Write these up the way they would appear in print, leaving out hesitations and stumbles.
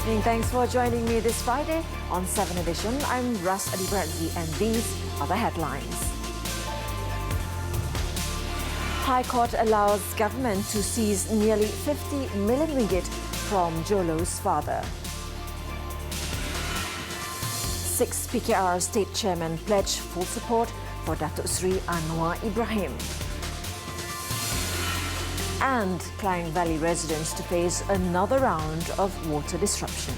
evening. Thanks for joining me this Friday on 7Edition. I'm Ras Adiba Radzi and these are the headlines. High Court allows government to seize nearly 50 million ringgit from Jolo's father. 6 PKR state chairmen pledge full support for Datuk Sri Anwar Ibrahim. And Klang Valley residents to face another round of water disruption.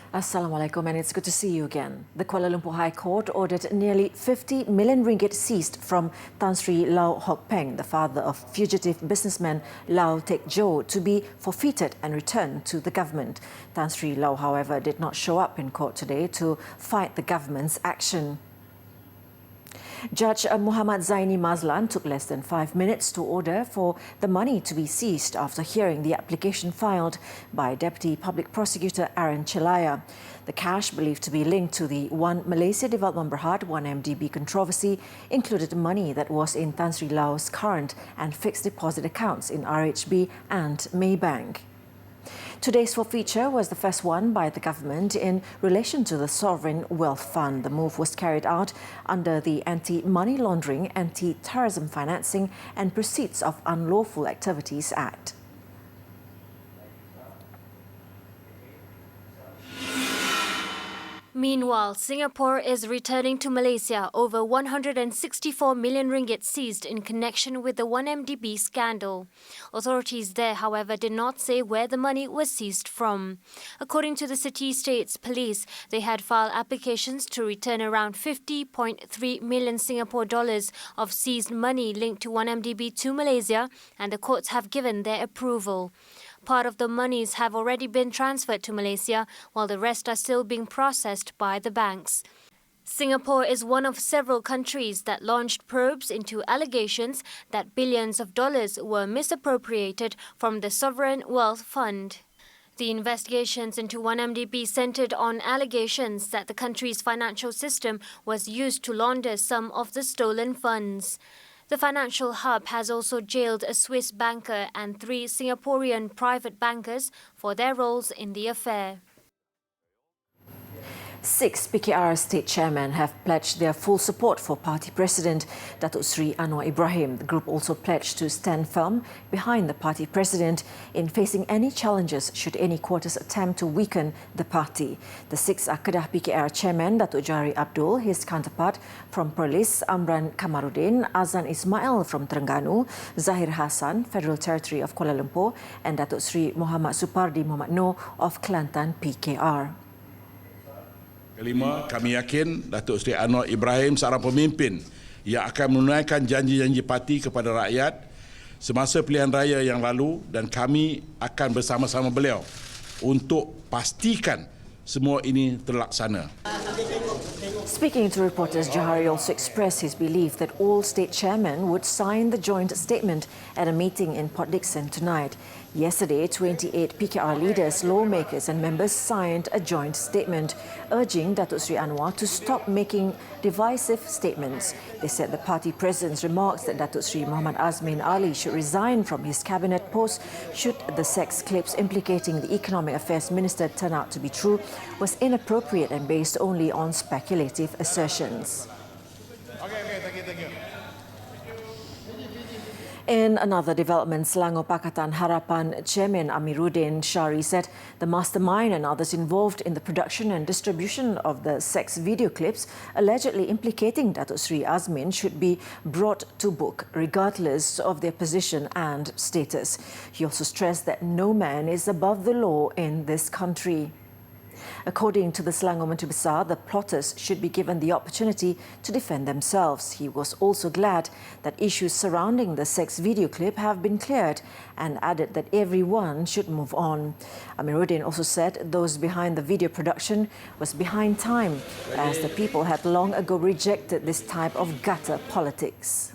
Assalamualaikum and it's good to see you again. The Kuala Lumpur High Court ordered nearly 50 million ringgit seized from Tan Sri Lau Hok Peng, the father of fugitive businessman Lau Tek Jo, to be forfeited and returned to the government. Tan Sri Lau, however, did not show up in court today to fight the government's action. Judge Muhammad Zaini Mazlan took less than 5 minutes to order for the money to be seized after hearing the application filed by Deputy Public Prosecutor Aaron Chelaya. The cash, believed to be linked to the One Malaysia Development Berhad 1MDB controversy, included money that was in Tan Sri Lau's current and fixed deposit accounts in RHB and Maybank. Today's forfeiture was the first one by the government in relation to the Sovereign Wealth Fund. The move was carried out under the Anti-Money Laundering, Anti-Terrorism Financing and Proceeds of Unlawful Activities Act. Meanwhile, Singapore is returning to Malaysia over 164 million ringgit seized in connection with the 1MDB scandal. Authorities there, however, did not say where the money was seized from. According to the City States Police, they had filed applications to return around 50.3 million Singapore dollars of seized money linked to 1MDB to Malaysia, and the courts have given their approval. Part of the monies have already been transferred to Malaysia, while the rest are still being processed by the banks. Singapore is one of several countries that launched probes into allegations that billions of dollars were misappropriated from the Sovereign Wealth Fund. The investigations into 1MDB centred on allegations that the country's financial system was used to launder some of the stolen funds. The financial hub has also jailed a Swiss banker and 3 Singaporean private bankers for their roles in the affair. 6 PKR state chairmen have pledged their full support for party president Datuk Sri Anwar Ibrahim. The group also pledged to stand firm behind the party president in facing any challenges should any quarters attempt to weaken the party. The 6 are Kedah PKR chairman Datuk Johari Abdul, his counterpart from Perlis Amran Kamarudin, Azan Ismail from Terengganu, Zahir Hassan, Federal Territory of Kuala Lumpur, and Datuk Sri Muhammad Supardi Muhammad Noor of Kelantan PKR. Kelima, kami yakin Datuk Seri Anwar Ibrahim seorang pemimpin yang akan menunaikan janji-janji parti kepada rakyat semasa pilihan raya yang lalu, dan kami akan bersama-sama beliau untuk pastikan semua ini terlaksana. Speaking to reporters, Johari also expressed his belief that all state chairmen would sign the joint statement at a meeting in Port Dickson tonight. Yesterday, 28 PKR leaders, lawmakers and members signed a joint statement urging Datuk Sri Anwar to stop making divisive statements. They said the party president's remarks that Datuk Sri Muhammad Azmin Ali should resign from his cabinet post should the sex clips implicating the Economic Affairs Minister turn out to be true was inappropriate and based only on speculative assertions. Thank you. In another development, Selangor Pakatan Harapan Chairman Amiruddin Shari said the mastermind and others involved in the production and distribution of the sex video clips allegedly implicating Datuk Sri Azmin should be brought to book, regardless of their position and status. He also stressed that no man is above the law in this country. According to the Selangor Menteri Besar, the plotters should be given the opportunity to defend themselves. He was also glad that issues surrounding the sex video clip have been cleared and added that everyone should move on. Amiruddin also said those behind the video production was behind time, as the people had long ago rejected this type of gutter politics.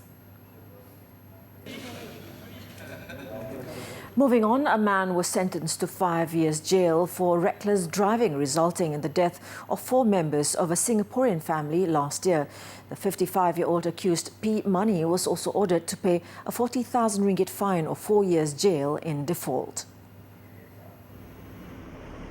Moving on, a man was sentenced to 5 years jail for reckless driving, resulting in the death of 4 members of a Singaporean family last year. The 55-year-old accused P. Money was also ordered to pay a 40,000 ringgit fine or 4 years jail in default.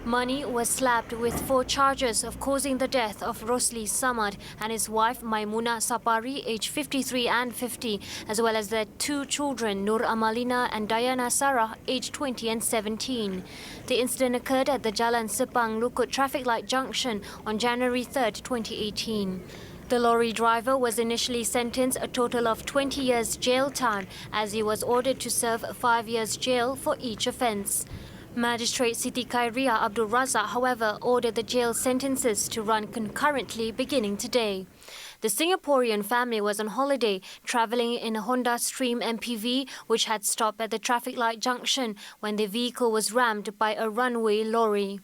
Money was slapped with 4 charges of causing the death of Rosli Samad and his wife Maimuna Sapari, aged 53 and 50, as well as their 2 children, Nur Amalina and Diana Sarah, aged 20 and 17. The incident occurred at the Jalan Sepang Lukut traffic light junction on January 3, 2018. The lorry driver was initially sentenced a total of 20 years jail time, as he was ordered to serve 5 years jail for each offence. Magistrate Siti Khairia Abdul Razak, however, ordered the jail sentences to run concurrently beginning today. The Singaporean family was on holiday, travelling in a Honda Stream MPV which had stopped at the traffic light junction when the vehicle was rammed by a runway lorry.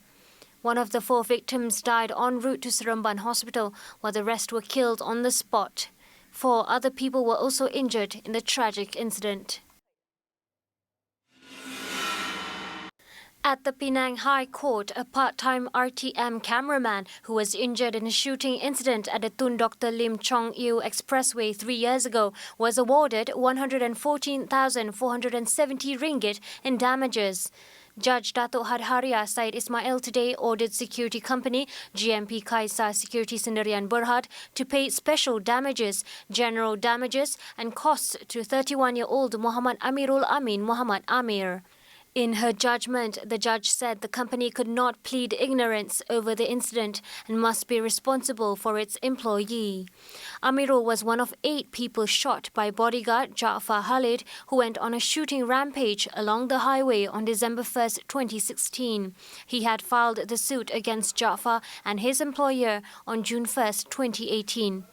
One of the 4 victims died en route to Seremban Hospital, while the rest were killed on the spot. 4 other people were also injured in the tragic incident. At the Penang High Court, a part-time RTM cameraman who was injured in a shooting incident at the Tun Dr. Lim Chong Eu Expressway 3 years ago was awarded 114,470 ringgit in damages. Judge Datuk Hadharia Said Ismail today ordered security company GMP Kaisa Security Sendirian Berhad to pay special damages, general damages and costs to 31-year-old Muhammad Amirul Amin Muhammad Amir. In her judgment, the judge said the company could not plead ignorance over the incident and must be responsible for its employee. Amirul was one of 8 people shot by bodyguard Ja'far Khalid, who went on a shooting rampage along the highway on December 1, 2016. He had filed the suit against Ja'far and his employer on June 1, 2018.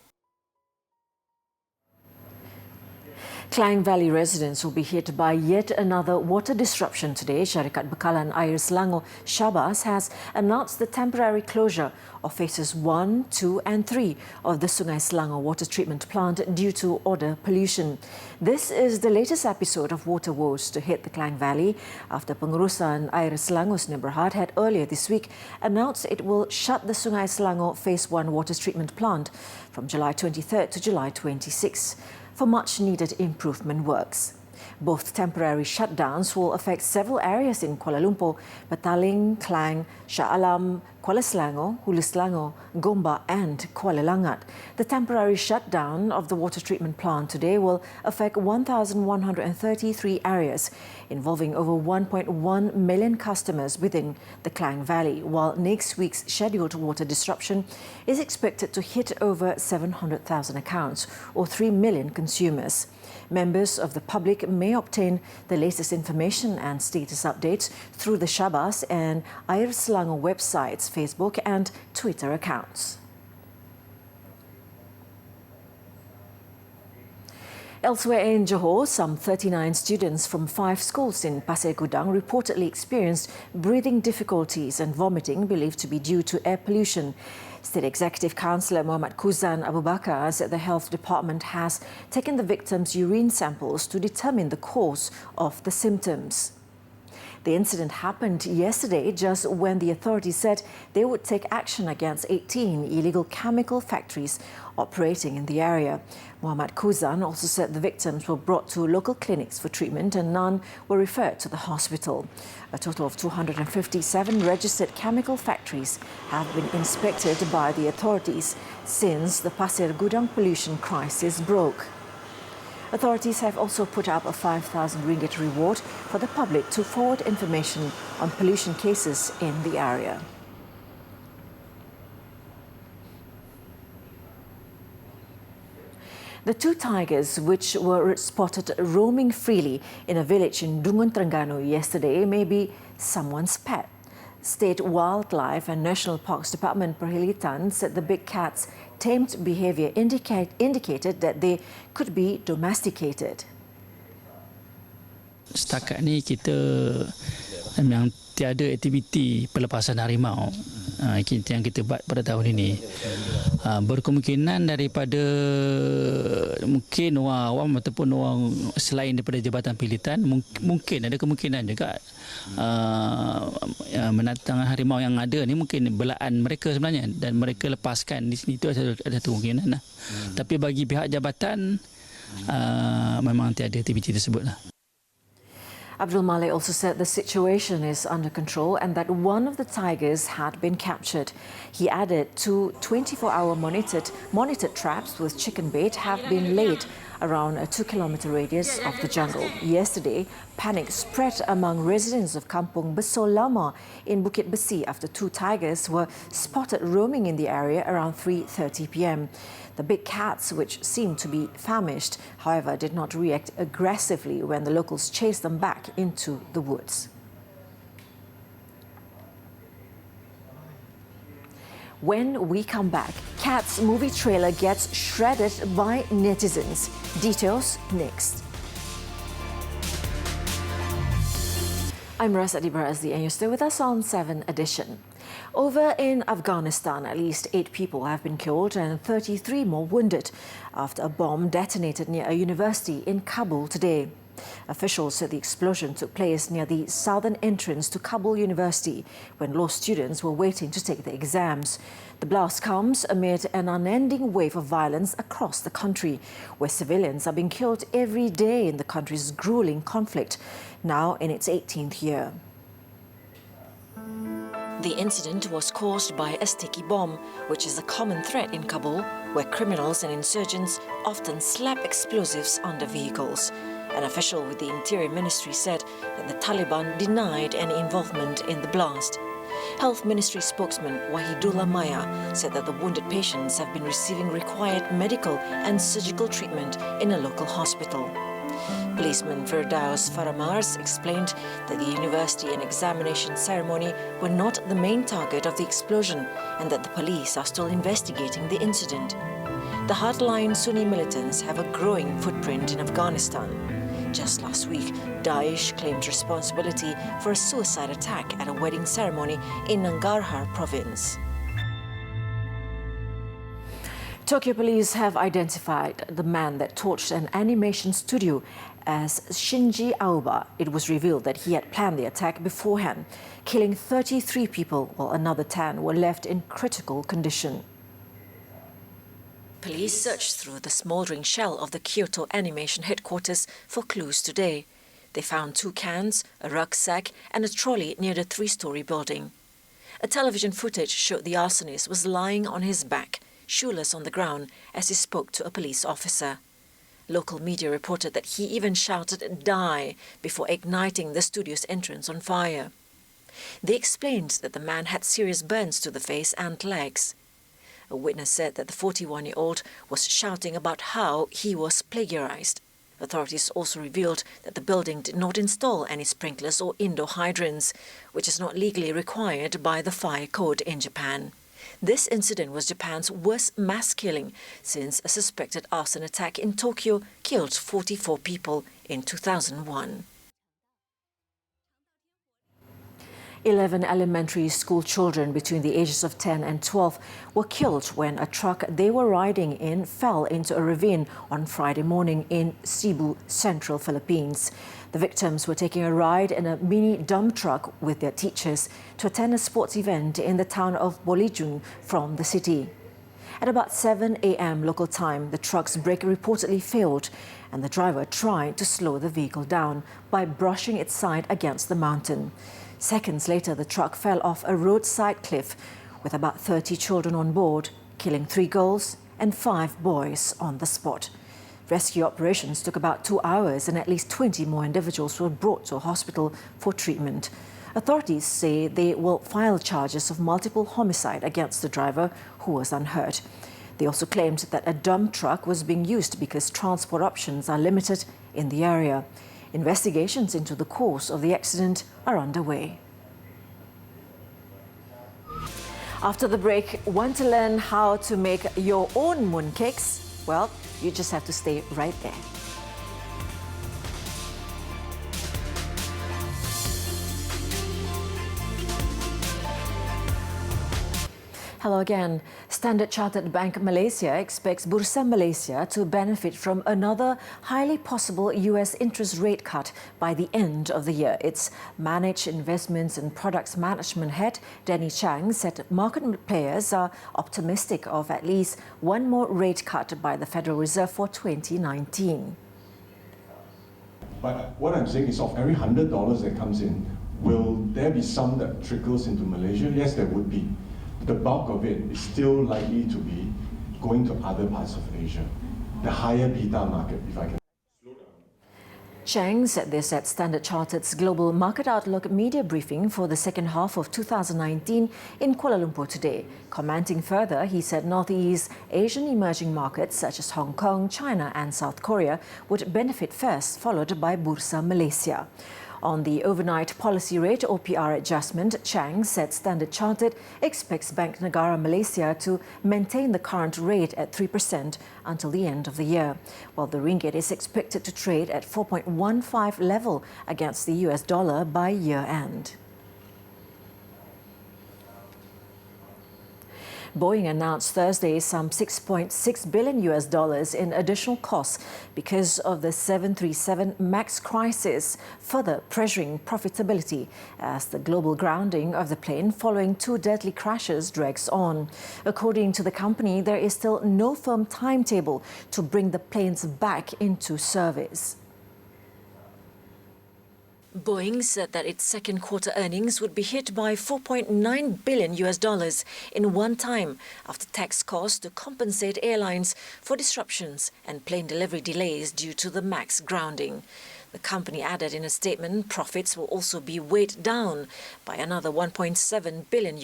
Klang Valley residents will be hit by yet another water disruption today. Syarikat Bekalan Air Selangor Syabas has announced the temporary closure of phases 1, 2 and 3 of the Sungai Selangor water treatment plant due to odor pollution. This is the latest episode of water woes to hit the Klang Valley after Pengurusan Air Selangor Sdn Bhd had earlier this week announced it will shut the Sungai Selangor Phase 1 water treatment plant from July 23 to July 26. For much-needed improvement works. Both temporary shutdowns will affect several areas in Kuala Lumpur, Petaling, Klang, Shah Alam, Kuala Selangor, Hulu Selangor, Gombak and Kuala Langat. The temporary shutdown of the water treatment plant today will affect 1,133 areas, involving over 1.1 million customers within the Klang Valley, while next week's scheduled water disruption is expected to hit over 700,000 accounts or 3 million consumers. Members of the public may obtain the latest information and status updates through the Syabas and Air Selangor websites, Facebook and Twitter accounts. Elsewhere in Johor, some 39 students from 5 schools in Pasir Gudang reportedly experienced breathing difficulties and vomiting believed to be due to air pollution. State Executive Councillor Muhammad Kuzan Abu Bakar said the Health Department has taken the victims' urine samples to determine the cause of the symptoms. The incident happened yesterday just when the authorities said they would take action against 18 illegal chemical factories operating in the area. Muhammad Kuzan also said the victims were brought to local clinics for treatment and none were referred to the hospital. A total of 257 registered chemical factories have been inspected by the authorities since the Pasir Gudang pollution crisis broke. Authorities have also put up a 5,000 ringgit reward for the public to forward information on pollution cases in the area. The 2 tigers, which were spotted roaming freely in a village in Dungun, Terengganu yesterday, may be someone's pet. State Wildlife and National Parks Department Perhilitan said the big cats' tamed behaviour indicated that they could be domesticated. Setakat ni kita memang tiada aktiviti pelepasan harimau yang kita buat pada tahun ini. Berkemungkinan daripada mungkin orang awam ataupun orang selain daripada Jabatan Pilitan, mungkin ada kemungkinan juga menatang harimau yang ada ni mungkin belaan mereka sebenarnya dan mereka lepaskan di sini, itu ada kemungkinan lah. Tapi bagi pihak jabatan memang tiada aktiviti tersebut lah. Abdul Malik also said the situation is under control and that one of the tigers had been captured. He added 2 24-hour monitored traps with chicken bait have been laid around a 2-kilometer radius of the jungle. Yesterday, panic spread among residents of Kampung Besar Lama in Bukit Besi after 2 tigers were spotted roaming in the area around 3:30 p.m. The big cats, which seemed to be famished, however, did not react aggressively when the locals chased them back into the woods. When we come back, Cats movie trailer gets shredded by netizens. Details next. I'm Ras Adiba Radzi and you're still with us on 7Edition. Over in Afghanistan, at least 8 people have been killed and 33 more wounded after a bomb detonated near a university in Kabul today. Officials said the explosion took place near the southern entrance to Kabul University when law students were waiting to take their exams. The blast comes amid an unending wave of violence across the country, where civilians are being killed every day in the country's grueling conflict, now in its 18th year. The incident was caused by a sticky bomb, which is a common threat in Kabul, where criminals and insurgents often slap explosives under vehicles. An official with the Interior Ministry said that the Taliban denied any involvement in the blast. Health Ministry spokesman Wahidullah Maya said that the wounded patients have been receiving required medical and surgical treatment in a local hospital. Policeman Firdaus Faramars explained that the university and examination ceremony were not the main target of the explosion and that the police are still investigating the incident. The hardline Sunni militants have a growing footprint in Afghanistan. Just last week, Daesh claimed responsibility for a suicide attack at a wedding ceremony in Nangarhar province. Tokyo police have identified the man that torched an animation studio as Shinji Aoba. It was revealed that he had planned the attack beforehand, killing 33 people while another 10 were left in critical condition. Police searched through the smouldering shell of the Kyoto animation headquarters for clues today. They found 2 cans, a rucksack and a trolley near the 3-story building. A television footage showed the arsonist was lying on his back, shoeless on the ground, as he spoke to a police officer. Local media reported that he even shouted "die" before igniting the studio's entrance on fire. They explained that the man had serious burns to the face and legs. A witness said that the 41-year-old was shouting about how he was plagiarized. Authorities also revealed that the building did not install any sprinklers or indoor hydrants, which is not legally required by the fire code in Japan. This incident was Japan's worst mass killing since a suspected arson attack in Tokyo killed 44 people in 2001. 11 elementary school children between the ages of 10 and 12 were killed when a truck they were riding in fell into a ravine on Friday morning in Cebu, central Philippines. The victims were taking a ride in a mini dump truck with their teachers to attend a sports event in the town of Bolijun from the city. At about 7 a.m. local time, the truck's brake reportedly failed and the driver tried to slow the vehicle down by brushing its side against the mountain. Seconds later, the truck fell off a roadside cliff with about 30 children on board, killing 3 girls and 5 boys on the spot. Rescue operations took about 2 hours and at least 20 more individuals were brought to a hospital for treatment. Authorities say they will file charges of multiple homicide against the driver, who was unhurt. They also claimed that a dump truck was being used because transport options are limited in the area. Investigations into the cause of the accident are underway. After the break, want to learn how to make your own mooncakes? Well, you just have to stay right there. Hello again. Standard Chartered Bank Malaysia expects Bursa Malaysia to benefit from another highly possible US interest rate cut by the end of the year. Its Managed Investments and Products Management head, Danny Chang, said market players are optimistic of at least one more rate cut by the Federal Reserve for 2019. But what I'm saying is, of every $100 that comes in, will there be some that trickles into Malaysia? Yes, there would be. The bulk of it is still likely to be going to other parts of Asia, the higher beta market, if I can. Chang said this at Standard Chartered's Global Market Outlook media briefing for the second half of 2019 in Kuala Lumpur today. Commenting further, he said Northeast Asian emerging markets such as Hong Kong, China and South Korea would benefit first, followed by Bursa Malaysia. On the overnight policy rate OPR adjustment, Chang said Standard Chartered expects Bank Negara Malaysia to maintain the current rate at 3% until the end of the year, while the ringgit is expected to trade at 4.15 level against the US dollar by year-end. Boeing announced Thursday some $6.6 billion in additional costs because of the 737 MAX crisis, further pressuring profitability as the global grounding of the plane following two deadly crashes drags on. According to the company, there is still no firm timetable to bring the planes back into service. Boeing said that its second quarter earnings would be hit by $4.9 billion in one time after tax costs to compensate airlines for disruptions and plane delivery delays due to the MAX grounding. The company added in a statement profits will also be weighed down by another $1.7 billion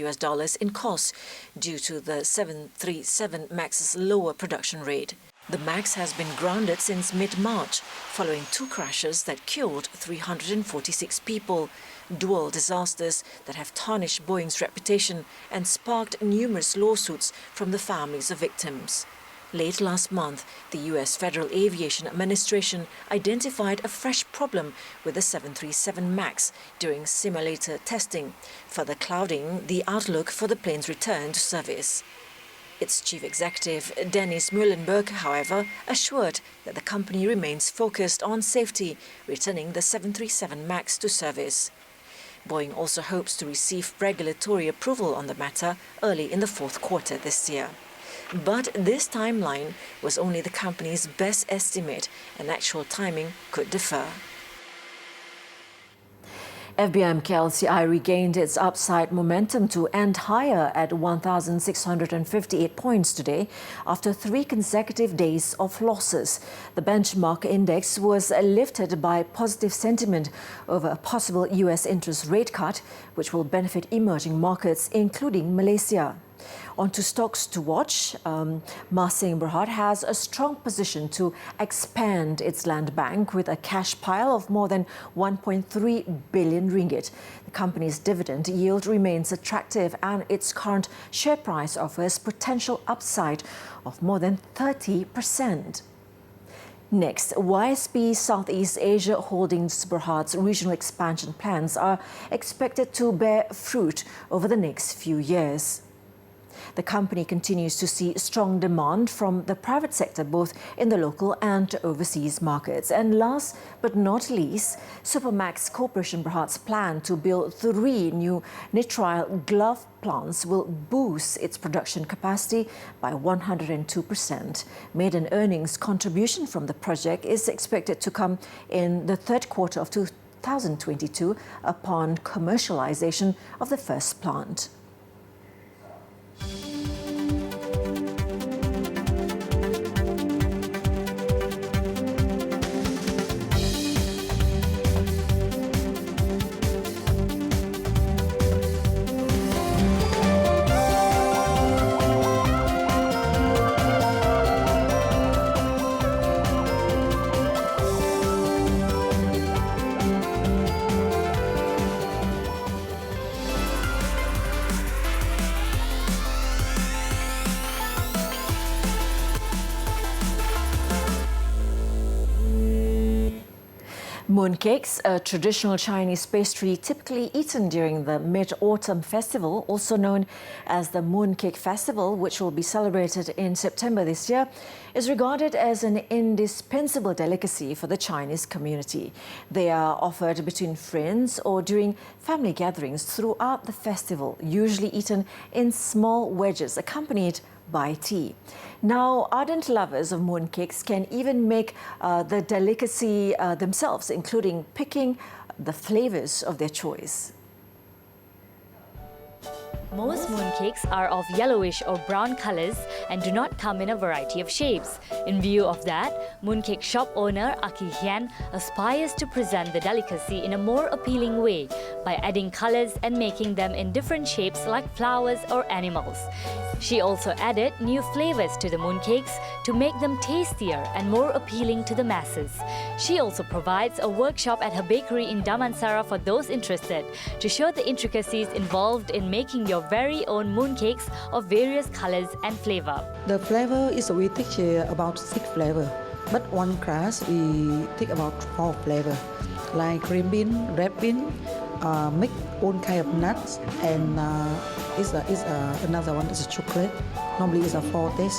in costs due to the 737 MAX's lower production rate. The MAX has been grounded since mid-March, following two crashes that killed 346 people, dual disasters that have tarnished Boeing's reputation and sparked numerous lawsuits from the families of victims. Late last month, the US Federal Aviation Administration identified a fresh problem with the 737 MAX during simulator testing, further clouding the outlook for the plane's return to service. Its chief executive, Dennis Muilenburg, however, assured that the company remains focused on safety, returning the 737 MAX to service. Boeing also hopes to receive regulatory approval on the matter early in the fourth quarter this year. But this timeline was only the company's best estimate, and actual timing could differ. FBM KLCI regained its upside momentum to end higher at 1,658 points today after 3 consecutive days of losses. The benchmark index was lifted by positive sentiment over a possible US interest rate cut, which will benefit emerging markets, including Malaysia. On to stocks to watch. Masing Berhad has a strong position to expand its land bank with a cash pile of more than 1.3 billion ringgit. The company's dividend yield remains attractive and its current share price offers potential upside of more than 30%. Next, YSP Southeast Asia Holdings Berhad's regional expansion plans are expected to bear fruit over the next few years. The company continues to see strong demand from the private sector, both in the local and overseas markets. And last but not least, Supermax Corporation Berhad's plan to build 3 new nitrile glove plants will boost its production capacity by 102%. Maiden earnings contribution from the project is expected to come in the third quarter of 2022 upon commercialization of the first plant. Mooncakes, a traditional Chinese pastry typically eaten during the Mid-Autumn Festival, also known as the Mooncake Festival, which will be celebrated in September this year, is regarded as an indispensable delicacy for the Chinese community. They are offered between friends or during family gatherings throughout the festival, usually eaten in small wedges accompanied by tea. Now, ardent lovers of mooncakes can even make the delicacy themselves, including picking the flavours of their choice. Most mooncakes are of yellowish or brown colours and do not come in a variety of shapes. In view of that, mooncake shop owner Aki Hian aspires to present the delicacy in a more appealing way by adding colours and making them in different shapes like flowers or animals. She also added new flavours to the mooncakes to make them tastier and more appealing to the masses. She also provides a workshop at her bakery in Damansara for those interested to show the intricacies involved in making your very own mooncakes of various colours and flavour. The flavour is we take about 6 flavour, but one class we take about 4 flavour, like green bean, red bean, mix all kind of nuts, and another one is chocolate. Normally it's a 4 taste.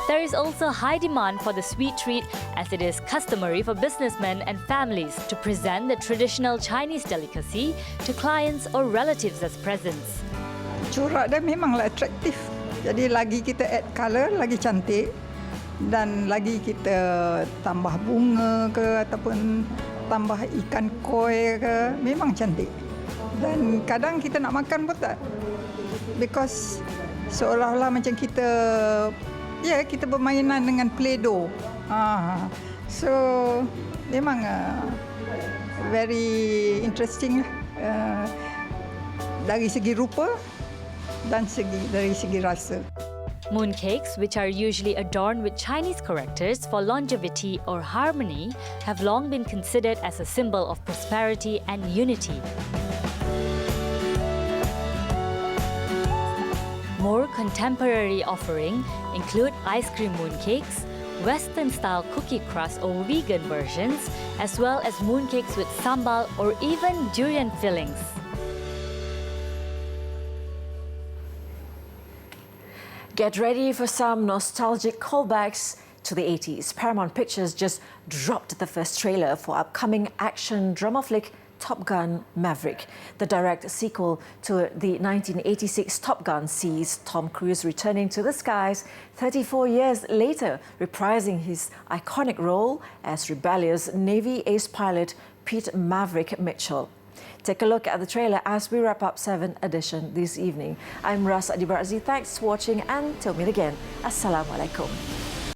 There is also high demand for the sweet treat, as it is customary for businessmen and families to present the traditional Chinese delicacy to clients or relatives as presents. Corak dia memanglah atraktif. Jadi lagi kita add colour, lagi cantik. Dan lagi kita tambah bunga ke ataupun tambah ikan koi ke, memang cantik. Dan kadang kita nak makan pun tak. Because seolah-olah macam kita kita bermainan dengan Play-Doh. So memang very interesting dari segi rupa dan dari segi rasa. Mooncakes, which are usually adorned with Chinese characters for longevity or harmony, have long been considered as a symbol of prosperity and unity. More contemporary offerings include ice cream mooncakes, Western-style cookie crust or vegan versions, as well as mooncakes with sambal or even durian fillings. Get ready for some nostalgic callbacks to the 80s. Paramount Pictures just dropped the first trailer for upcoming action drama flick Top Gun Maverick. The direct sequel to the 1986 Top Gun sees Tom Cruise returning to the skies 34 years later, reprising his iconic role as rebellious Navy ace pilot Pete Maverick Mitchell. Take a look at the trailer as we wrap up 7Edition this evening. I'm Ras Adiba Radzi. Thanks for watching and till we meet again. Assalamualaikum.